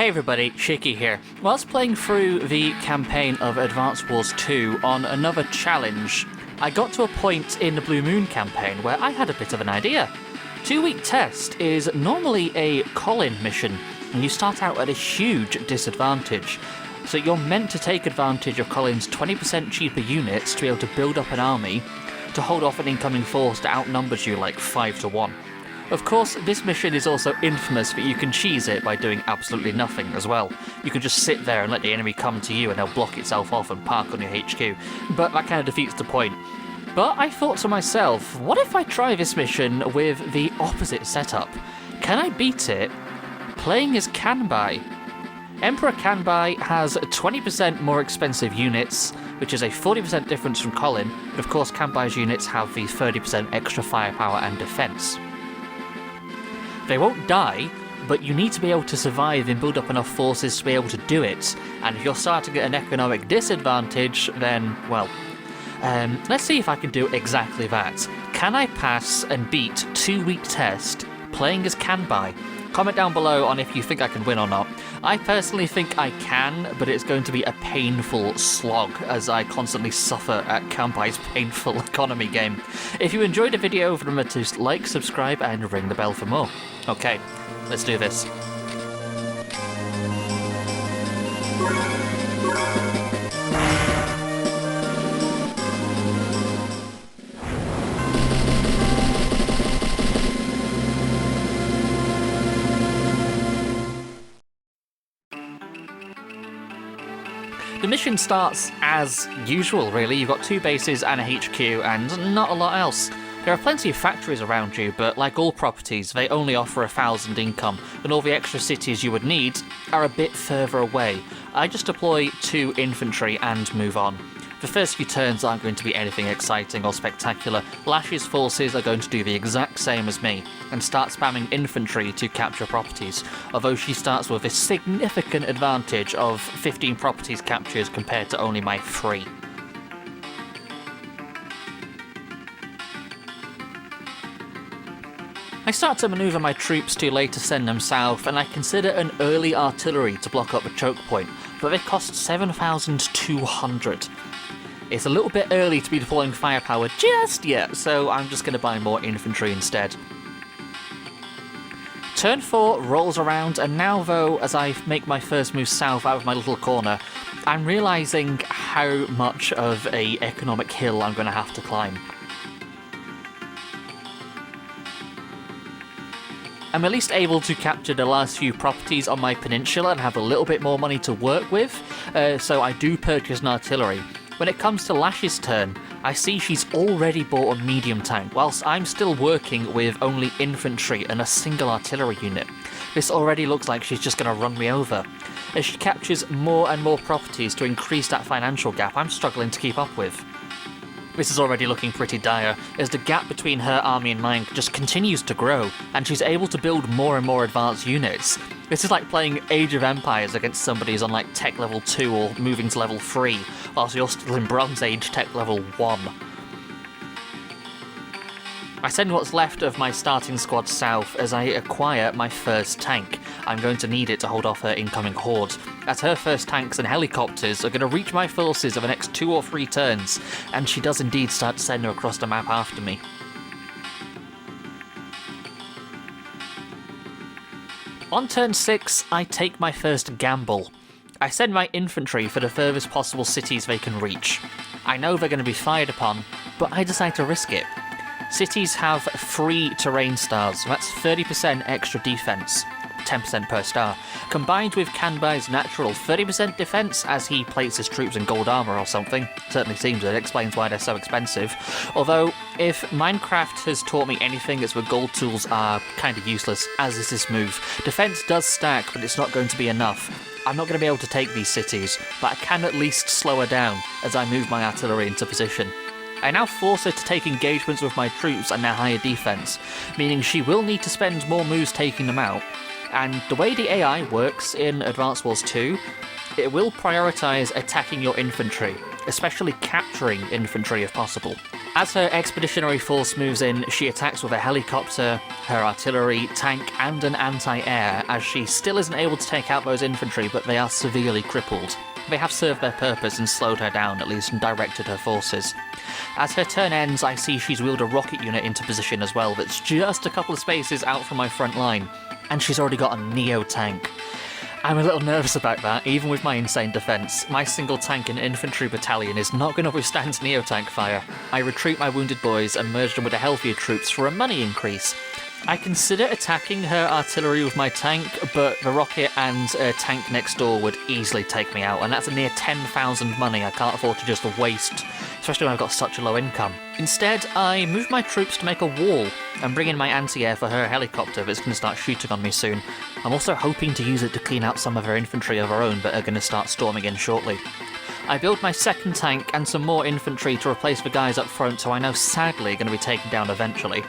Hey everybody, Shiki here. Whilst playing through the campaign of Advance Wars 2 on another challenge, I got to a point in the Blue Moon campaign where I had a bit of an idea. 2-week test is normally a Colin mission, and you start out at a huge disadvantage. So you're meant to take advantage of Colin's 20% cheaper units to be able to build up an army to hold off an incoming force that outnumbers you like 5 to 1. Of course, this mission is also infamous that you can cheese it by doing absolutely nothing as well. You can just sit there and let the enemy come to you and they'll block itself off and park on your HQ, but that kind of defeats the point. But I thought to myself, what if I try this mission with the opposite setup? Can I beat it playing as Kanbei? Emperor Kanbei has 20% more expensive units, which is a 40% difference from Colin, but of course Kanbei's units have the 30% extra firepower and defense. They won't die, but you need to be able to survive and build up enough forces to be able to do it, and if you're starting at an economic disadvantage, then, well, let's see if I can do exactly that. Can I pass and beat 2-week test playing as Kanbei? Comment down below on if you think I can win or not. I personally think I can, but it's going to be a painful slog as I constantly suffer at Kanbei's painful economy game. If you enjoyed the video, remember to like, subscribe, and ring the bell for more. Okay, let's do this. The mission starts as usual, really. You've got 2 bases and a HQ, and not a lot else. There are plenty of factories around you, but like all properties, they only offer 1,000 income, and all the extra cities you would need are a bit further away. I just deploy 2 infantry and move on. The first few turns aren't going to be anything exciting or spectacular. Lash's forces are going to do the exact same as me, and start spamming infantry to capture properties, although she starts with a significant advantage of 15 properties captured compared to only my 3. I start to manoeuvre my troops too late to send them south, and I consider an early artillery to block up a choke point, but they cost 7,200. It's a little bit early to be deploying firepower just yet, so I'm just going to buy more infantry instead. Turn 4 rolls around, and now though, as I make my first move south out of my little corner, I'm realising how much of a economic hill I'm going to have to climb. I'm at least able to capture the last few properties on my peninsula and have a little bit more money to work with, so I do purchase an artillery. When it comes to Lash's turn, I see she's already bought a medium tank, whilst I'm still working with only infantry and a single artillery unit. This already looks like she's just going to run me over. As she captures more and more properties to increase that financial gap I'm struggling to keep up with. This is already looking pretty dire, as the gap between her army and mine just continues to grow, and she's able to build more and more advanced units. This is like playing Age of Empires against somebody who's on like tech level 2 or moving to level 3, whilst you're still in Bronze Age tech level 1. I send what's left of my starting squad south as I acquire my first tank. I'm going to need it to hold off her incoming horde, as her first tanks and helicopters are going to reach my forces over the next 2 or 3 turns, and she does indeed start to send her across the map after me. On turn 6, I take my first gamble. I send my infantry for the furthest possible cities they can reach. I know they're going to be fired upon, but I decide to risk it. Cities have 3 terrain stars, that's 30% extra defense, 10% per star, combined with Kanbei's natural 30% defense as he plates his troops in gold armor or something. Certainly seems it explains why they're so expensive. Although, if Minecraft has taught me anything, it's that gold tools are kind of useless, as is this move. Defense does stack, but it's not going to be enough. I'm not going to be able to take these cities, but I can at least slow her down as I move my artillery into position. I now force her to take engagements with my troops and their higher defense, meaning she will need to spend more moves taking them out. And the way the AI works in Advance Wars 2, it will prioritise attacking your infantry, especially capturing infantry if possible. As her expeditionary force moves in, she attacks with a helicopter, her artillery, tank, and an anti-air, as she still isn't able to take out those infantry, but they are severely crippled. They have served their purpose and slowed her down, at least, and directed her forces. As her turn ends, I see she's wheeled a rocket unit into position as well, that's just a couple of spaces out from my front line, and she's already got a Neo tank. I'm a little nervous about that, even with my insane defence. My single tank and infantry battalion is not going to withstand Neo-tank fire. I retreat my wounded boys and merge them with the healthier troops for a money increase. I consider attacking her artillery with my tank, but the rocket and tank next door would easily take me out, and that's a near 10,000 money I can't afford to just waste, especially when I've got such a low income. Instead, I move my troops to make a wall and bring in my anti-air for her helicopter that's going to start shooting on me soon. I'm also hoping to use it to clean out some of her infantry of her own that are going to start storming in shortly. I build my second tank and some more infantry to replace the guys up front who I know sadly are going to be taken down eventually.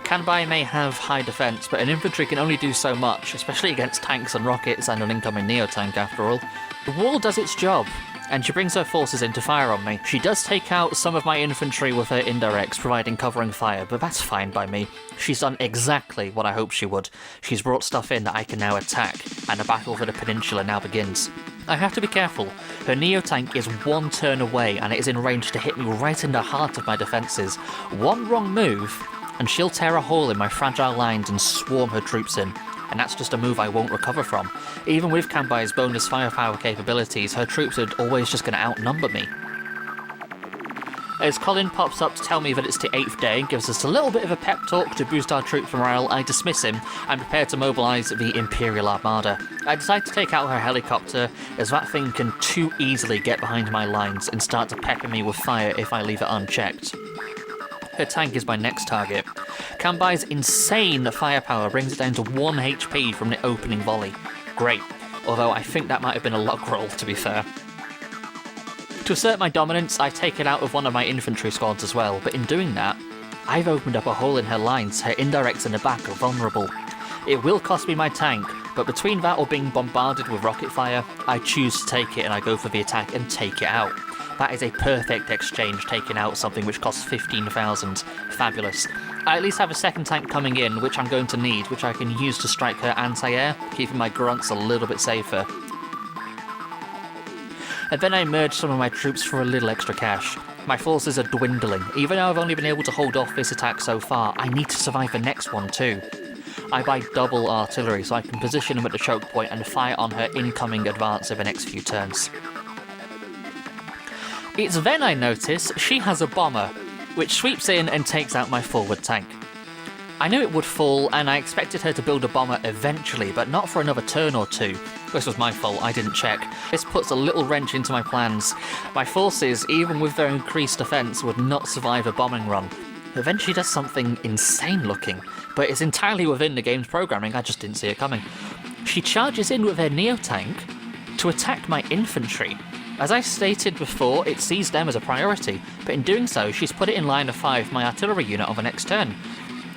Kanbei may have high defence, but an infantry can only do so much, especially against tanks and rockets and an incoming Neo-tank after all. The wall does its job, and she brings her forces in to fire on me. She does take out some of my infantry with her indirects, providing covering fire, but that's fine by me. She's done exactly what I hoped she would. She's brought stuff in that I can now attack, and the battle for the peninsula now begins. I have to be careful. Her Neo-tank is one turn away, and it is in range to hit me right in the heart of my defences. One wrong move, and she'll tear a hole in my fragile lines and swarm her troops in. And that's just a move I won't recover from. Even with Kanbei's bonus firepower capabilities, her troops are always just going to outnumber me. As Colin pops up to tell me that it's the 8th day and gives us a little bit of a pep talk to boost our troops' morale, I dismiss him and prepare to mobilise the Imperial Armada. I decide to take out her helicopter, as that thing can too easily get behind my lines and start to pepper me with fire if I leave it unchecked. Her tank is my next target. Kanbei's insane firepower brings it down to 1 HP from the opening volley. Great, although I think that might have been a luck roll, to be fair. To assert my dominance, I take it out of one of my infantry squads as well, but in doing that, I've opened up a hole in her lines. Her indirects in the back are vulnerable. It will cost me my tank, but between that or being bombarded with rocket fire, I choose to take it and I go for the attack and take it out. That is a perfect exchange, taking out something which costs 15,000. Fabulous. I at least have a second tank coming in, which I'm going to need, which I can use to strike her anti-air, keeping my grunts a little bit safer. And then I merge some of my troops for a little extra cash. My forces are dwindling. Even though I've only been able to hold off this attack so far, I need to survive the next one too. I buy double artillery so I can position them at the choke point and fire on her incoming advance in the next few turns. It's then I notice she has a bomber, which sweeps in and takes out my forward tank. I knew it would fall, and I expected her to build a bomber eventually, but not for another turn or two. This was my fault, I didn't check. This puts a little wrench into my plans. My forces, even with their increased defence, would not survive a bombing run. But then she does something insane looking, but it's entirely within the game's programming, I just didn't see it coming. She charges in with her Neo-tank to attack my infantry. As I stated before, it sees them as a priority, but in doing so, she's put it in line of fire with my artillery unit on the next turn.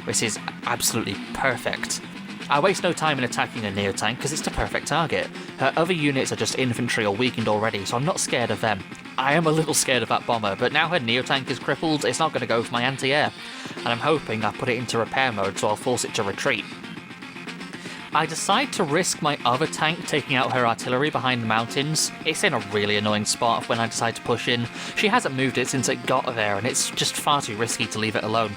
This is absolutely perfect. I waste no time in attacking a Neo-tank because it's the perfect target. Her other units are just infantry or weakened already, so I'm not scared of them. I am a little scared of that bomber, but now her Neo-tank is crippled, it's not going to go for my anti-air, and I'm hoping I put it into repair mode so I'll force it to retreat. I decide to risk my other tank taking out her artillery behind the mountains. It's in a really annoying spot when I decide to push in. She hasn't moved it since it got there, and it's just far too risky to leave it alone.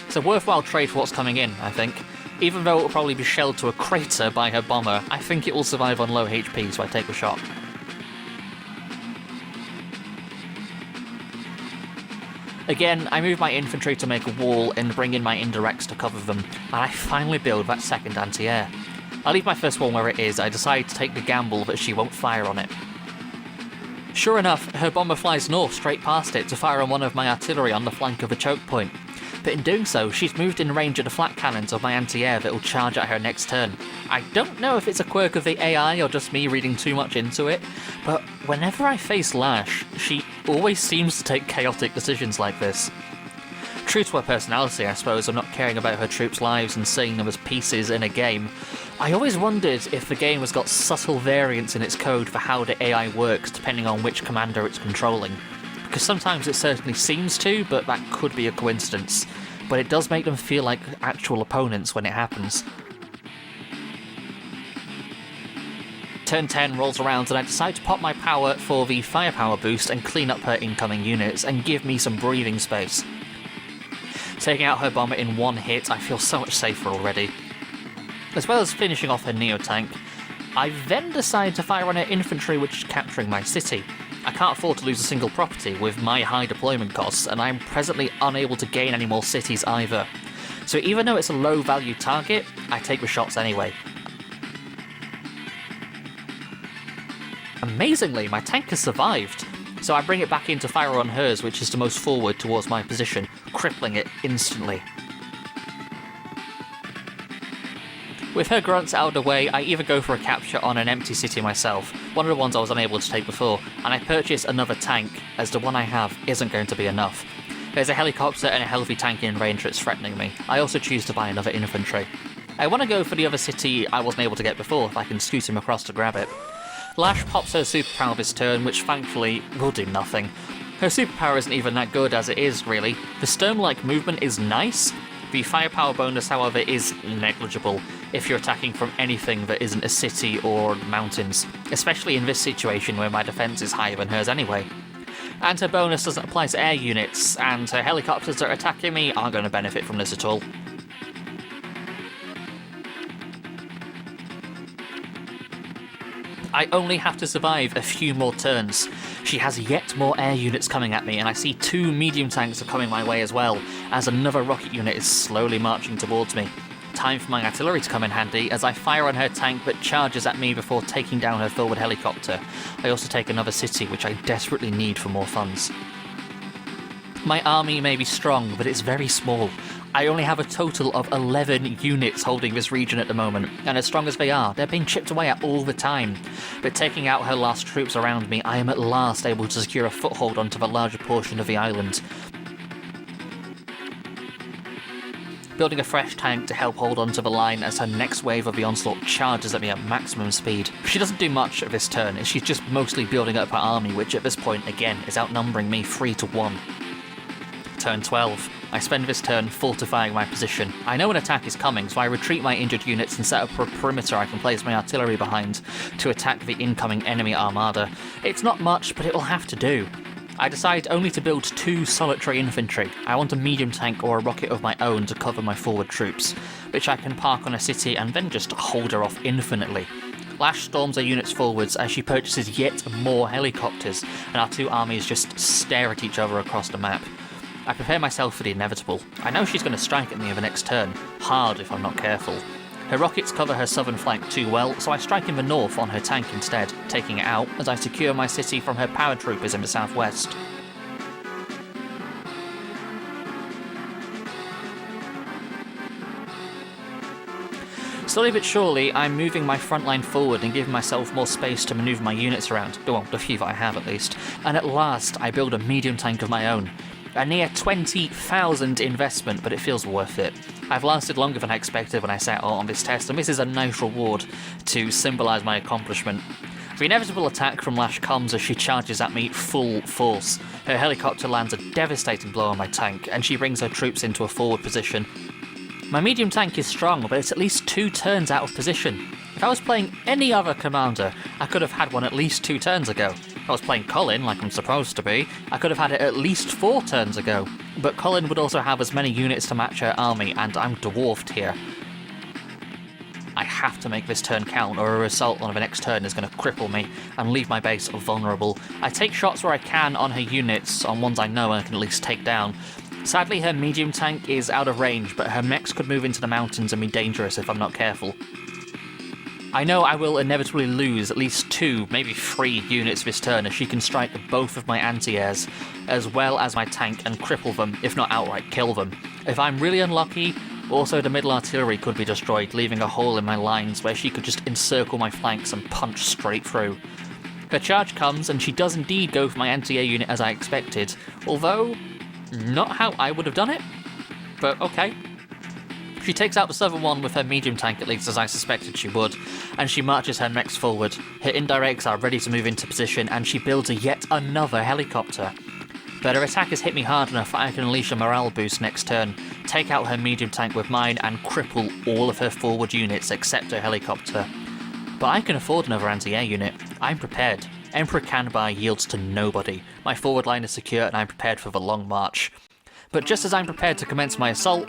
It's a worthwhile trade for what's coming in, I think. Even though it will probably be shelled to a crater by her bomber, I think it will survive on low HP, so I take the shot. Again, I move my infantry to make a wall and bring in my indirects to cover them, and I finally build that second anti-air. I leave my first one where it is. I decide to take the gamble that she won't fire on it. Sure enough, her bomber flies north straight past it to fire on one of my artillery on the flank of the choke point. But in doing so, she's moved in range of the flat cannons of my anti-air that will charge at her next turn. I don't know if it's a quirk of the AI or just me reading too much into it, but whenever I face Lash, she always seems to take chaotic decisions like this. True to her personality, I suppose, of not caring about her troops' lives and seeing them as pieces in a game, I always wondered if the game has got subtle variants in its code for how the AI works depending on which commander it's controlling. Because sometimes it certainly seems to, but that could be a coincidence. But it does make them feel like actual opponents when it happens. Turn 10 rolls around and I decide to pop my power for the firepower boost and clean up her incoming units and give me some breathing space. Taking out her bomber in one hit, I feel so much safer already. As well as finishing off her Neo-tank, I then decide to fire on her infantry which is capturing my city. I can't afford to lose a single property with my high deployment costs, and I am presently unable to gain any more cities either. So even though it's a low value target, I take the shots anyway. Amazingly, my tank has survived, so I bring it back in to fire on hers, which is the most forward towards my position, crippling it instantly. With her grunts out of the way, I either go for a capture on an empty city myself, one of the ones I was unable to take before, and I purchase another tank, as the one I have isn't going to be enough. There's a helicopter and a heavy tank in range that's threatening me. I also choose to buy another infantry. I want to go for the other city I wasn't able to get before if I can scoot him across to grab it. Lash pops her superpower this turn, which thankfully will do nothing. Her superpower isn't even that good as it is, really. The Sturm-like movement is nice. The firepower bonus, however, is negligible if you're attacking from anything that isn't a city or mountains, especially in this situation where my defense is higher than hers anyway. And her bonus doesn't apply to air units, and her helicopters that are attacking me aren't going to benefit from this at all. I only have to survive a few more turns. She has yet more air units coming at me, and I see 2 medium tanks are coming my way as well, as another rocket unit is slowly marching towards me. Time for my artillery to come in handy, as I fire on her tank that charges at me before taking down her forward helicopter. I also take another city, which I desperately need for more funds. My army may be strong, but it's very small. I only have a total of 11 units holding this region at the moment, and as strong as they are, they're being chipped away at all the time. But taking out her last troops around me, I am at last able to secure a foothold onto the larger portion of the island. Building a fresh tank to help hold onto the line as her next wave of the onslaught charges at me at maximum speed. She doesn't do much at this turn, as she's just mostly building up her army, which at this point, again, is outnumbering me 3-1. Turn 12. I spend this turn fortifying my position. I know an attack is coming, so I retreat my injured units and set up a perimeter I can place my artillery behind to attack the incoming enemy armada. It's not much, but it will have to do. I decide only to build 2 solitary infantry. I want a medium tank or a rocket of my own to cover my forward troops, which I can park on a city and then just hold her off infinitely. Lash storms her units forwards as she purchases yet more helicopters, and our 2 armies just stare at each other across the map. I prepare myself for the inevitable. I know she's going to strike at me in the next turn, hard if I'm not careful. Her rockets cover her southern flank too well, so I strike in the north on her tank instead, taking it out as I secure my city from her paratroopers in the southwest. Slowly but surely, I'm moving my front line forward and giving myself more space to manoeuvre my units around, well, the few that I have at least, and at last I build a medium tank of my own. A near 20,000 investment, but it feels worth it. I've lasted longer than I expected when I set out on this test, and this is a nice reward to symbolise my accomplishment. The inevitable attack from Lash comes as she charges at me full force. Her helicopter lands a devastating blow on my tank, and she brings her troops into a forward position. My medium tank is strong, but it's at least 2 turns out of position. If I was playing any other commander, I could have had one at least 2 turns ago. If I was playing Colin, like I'm supposed to be, I could have had it at least 4 turns ago. But Colin would also have as many units to match her army, and I'm dwarfed here. I have to make this turn count, or a assault on the next turn is going to cripple me and leave my base vulnerable. I take shots where I can on her units, on ones I know I can at least take down. Sadly, her medium tank is out of range, but her mechs could move into the mountains and be dangerous if I'm not careful. I know I will inevitably lose at least 2, maybe 3 units this turn as she can strike both of my anti-airs, as well as my tank, and cripple them, if not outright kill them. If I'm really unlucky, also the middle artillery could be destroyed, leaving a hole in my lines where she could just encircle my flanks and punch straight through. Her charge comes, and she does indeed go for my anti-air unit as I expected, although Not how I would have done it, but okay. She takes out the Southern one with her medium tank, at least as I suspected she would, and she marches her mechs forward. Her indirects are ready to move into position, and she builds yet another helicopter. But her attack has hit me hard enough that I can unleash a morale boost next turn, take out her medium tank with mine, and cripple all of her forward units except her helicopter. But I can afford another anti-air unit. I'm prepared. Emperor Kanbei yields to nobody. My forward line is secure and I'm prepared for the long march. But just as I'm prepared to commence my assault,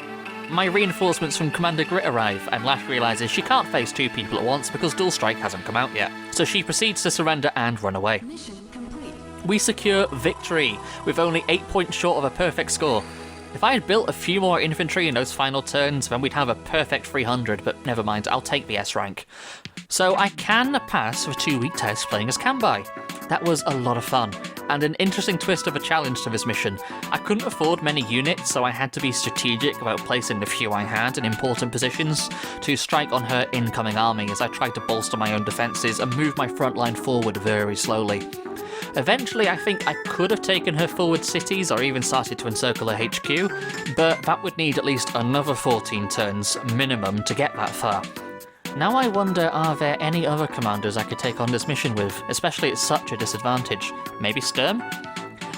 my reinforcements from Commander Grit arrive, and Lash realises she can't face two people at once because Dual Strike hasn't come out yet. So she proceeds to surrender and run away. Mission complete. We secure victory, with only 8 points short of a perfect score. If I had built a few more infantry in those final turns, then we'd have a perfect 300, but never mind, I'll take the S rank. So I can pass for 2 week tests playing as Kanbei. That was a lot of fun, and an interesting twist of a challenge to this mission. I couldn't afford many units, so I had to be strategic about placing the few I had in important positions to strike on her incoming army as I tried to bolster my own defences and move my front line forward very slowly. Eventually, I think I could have taken her forward cities or even started to encircle her HQ, but that would need at least another 14 turns minimum to get that far. Now I wonder, are there any other commanders I could take on this mission with, especially at such a disadvantage? Maybe Sturm?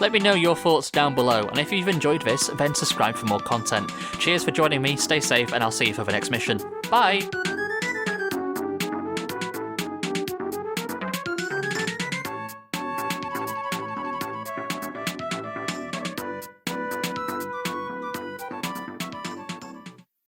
Let me know your thoughts down below, and if you've enjoyed this, then subscribe for more content. Cheers for joining me, stay safe, and I'll see you for the next mission. Bye!